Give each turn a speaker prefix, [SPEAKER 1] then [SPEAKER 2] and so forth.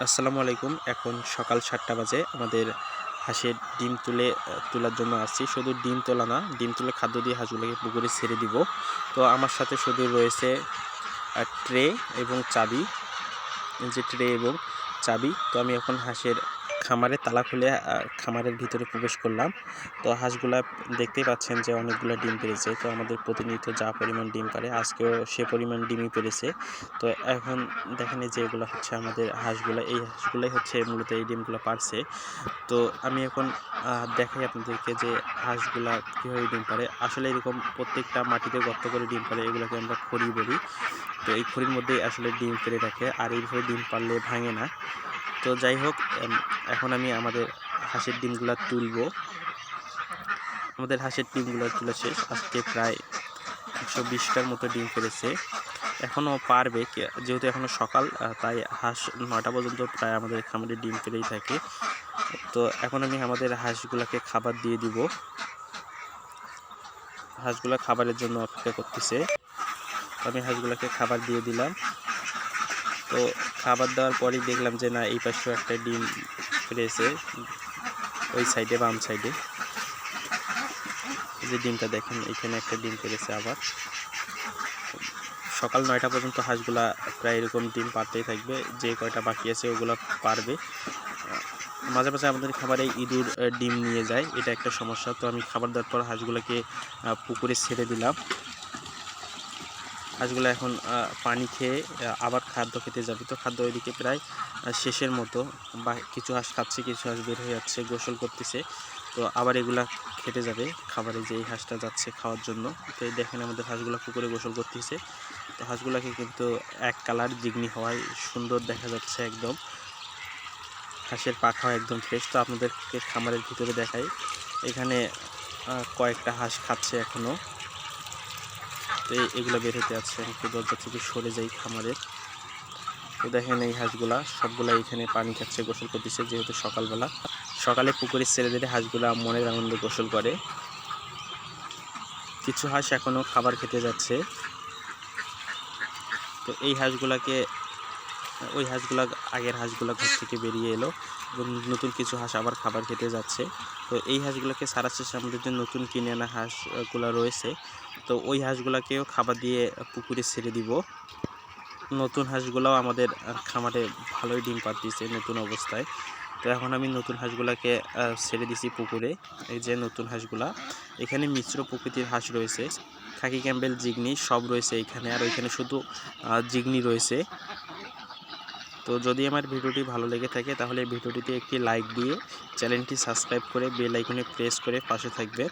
[SPEAKER 1] আসসালামু আলাইকুম। এখন সকাল ৭টা বাজে। আমাদের হাঁসের ডিম তোলার জন্য আসছি। শুধু ডিম তোলা না, ডিম তুলে খাদ্য দিয়ে হাঁসগুলোকে পুকুরে ছেড়ে দিব। তো আমার সাথে শুধু রয়েছে ট্রে এবং চাবি, যে ট্রে এবং চাবি। তো আমি এখন হাঁসের খামারে তালা খুলে খামারের ভিতরে প্রবেশ করলাম। তো হাঁসগুলা দেখতেই পাচ্ছেন যে অনেকগুলো ডিম পেড়েছে। তো আমাদের প্রতিনিয়ত যা পরিমাণ ডিম পারে আজকেও সে পরিমাণ ডিমই পেড়েছে। তো এখন দেখেন এই যে এগুলো হচ্ছে আমাদের হাঁসগুলা, এই হাঁসগুলাই হচ্ছে মূলত এই ডিমগুলো পারছে। তো আমি এখন দেখাই আপনাদেরকে যে হাঁসগুলা কীভাবে ডিম পারে। আসলে এরকম প্রত্যেকটা মাটিতে গর্ত করে ডিম পারে, এগুলোকে আমরা খড়ি বলি। তো এই খড়ির মধ্যেই আসলে ডিম পেড়ে রাখে, আর এইভাবে ডিম পারলে ভাঙে না। তো যাই হোক, এখন আমি আমাদের হাঁসের ডিমগুলা তুলব। আমাদের হাঁসের ডিমগুলো তোলা শেষ। আজকে প্রায় 120টার মতো ডিম পেড়েছে। এখনও পারবে, যেহেতু এখনও সকাল, তাই হাঁস 9টা পর্যন্ত প্রায় আমাদের খামারে ডিম পেড়েই থাকে। তো এখন আমি আমাদের হাঁসগুলোকে খাবার দিয়ে দিব। হাঁসগুলো খাবারের জন্য অপেক্ষা করতেছে। আমি হাঁসগুলোকে খাবার দিয়ে দিলাম। তো খাবার দেওয়ার পরেই দেখলাম যে না, এই পাশেও একটা ডিম পেড়েছে, ওই সাইডে, বাম সাইডে যে ডিমটা দেখেন, এখানে একটা ডিম পেড়েছে আবার। সকাল 9টা পর্যন্ত হাঁসগুলা প্রায় এরকম ডিম পারতেই থাকবে। যে কয়টা বাকি আছে ওগুলো পারবে। মাঝে মাঝে আমাদের খাবারে ইঁদুর ডিম নিয়ে যায়, এটা একটা সমস্যা। তো আমি খাবার দেওয়ার পর হাঁসগুলোকে পুকুরে ছেড়ে দিলাম। হাঁসগুলো এখন পানি খেয়ে আবার খাদ্য খেতে যাবে। তো খাদ্য ওইদিকে প্রায় শেষের মতো, বা কিছু হাঁস খাচ্ছে, কিছু হাঁস বের হয়ে যাচ্ছে, গোসল করতেছে। তো আবার এগুলা খেতে যাবে খাবারে, যে এই হাঁসটা যাচ্ছে খাওয়ার জন্য। তো দেখেন আমাদের হাঁসগুলো পুকুরে গোসল করতেছে। তো হাঁসগুলোকে কিন্তু এক কালার জিগনি হওয়ায় সুন্দর দেখা যাচ্ছে একদম। হাঁসের পাখাও একদম ফ্রেশ। তো আপনাদেরকে খামারের ভিতরে দেখাই, এখানে কয়েকটা হাঁস খাচ্ছে এখনও। তো এগুলো বের হতে আছে, একটু দরজা থেকে সরে যাই খামারের। তো দেখেন এই হাঁসগুলা সবগুলা এখানে পানি খাচ্ছে, গোসল করতেছে, যেহেতু সকালবেলা। সকালে পুকুরে ছেড়ে দিলে হাঁসগুলা মনের আনন্দে গোসল করে। কিছু হাঁস এখনও খাবার খেতে যাচ্ছে। তো এই হাঁসগুলাকে, ওই হাঁসগুলা, আগের হাঁসগুলা ঘর থেকে বেরিয়ে এলো এবং নতুন কিছু হাঁস আবার খাবার খেতে যাচ্ছে। তো এই হাঁসগুলোকে সারা শেষে আমাদের যে নতুন কিনে আনা হাঁসগুলো রয়েছে, তো ওই হাঁসগুলাকেও খাবার দিয়ে পুকুরে ছেড়ে দিব। নতুন হাঁসগুলাও আমাদের খামারে ভালোই ডিম পাড়তেছে নতুন অবস্থায়। তো এখন আমি নতুন হাঁসগুলাকে ছেড়ে দিছি পুকুরে। এই যে নতুন হাঁসগুলা, এখানে মিশ্র প্রকৃতির হাঁস রয়েছে, খাকি ক্যাম্বেল, জিগনি সব রয়েছে এখানে, আর ওইখানে শুধু জিগনি রয়েছে। তো যদি আমার ভিডিওটি ভালো লেগে থাকে তাহলে ভিডিওটিতে একটি লাইক দিয়ে চ্যানেলটি সাবস্ক্রাইব করে বেল আইকনে প্রেস করে পাশে থাকবে।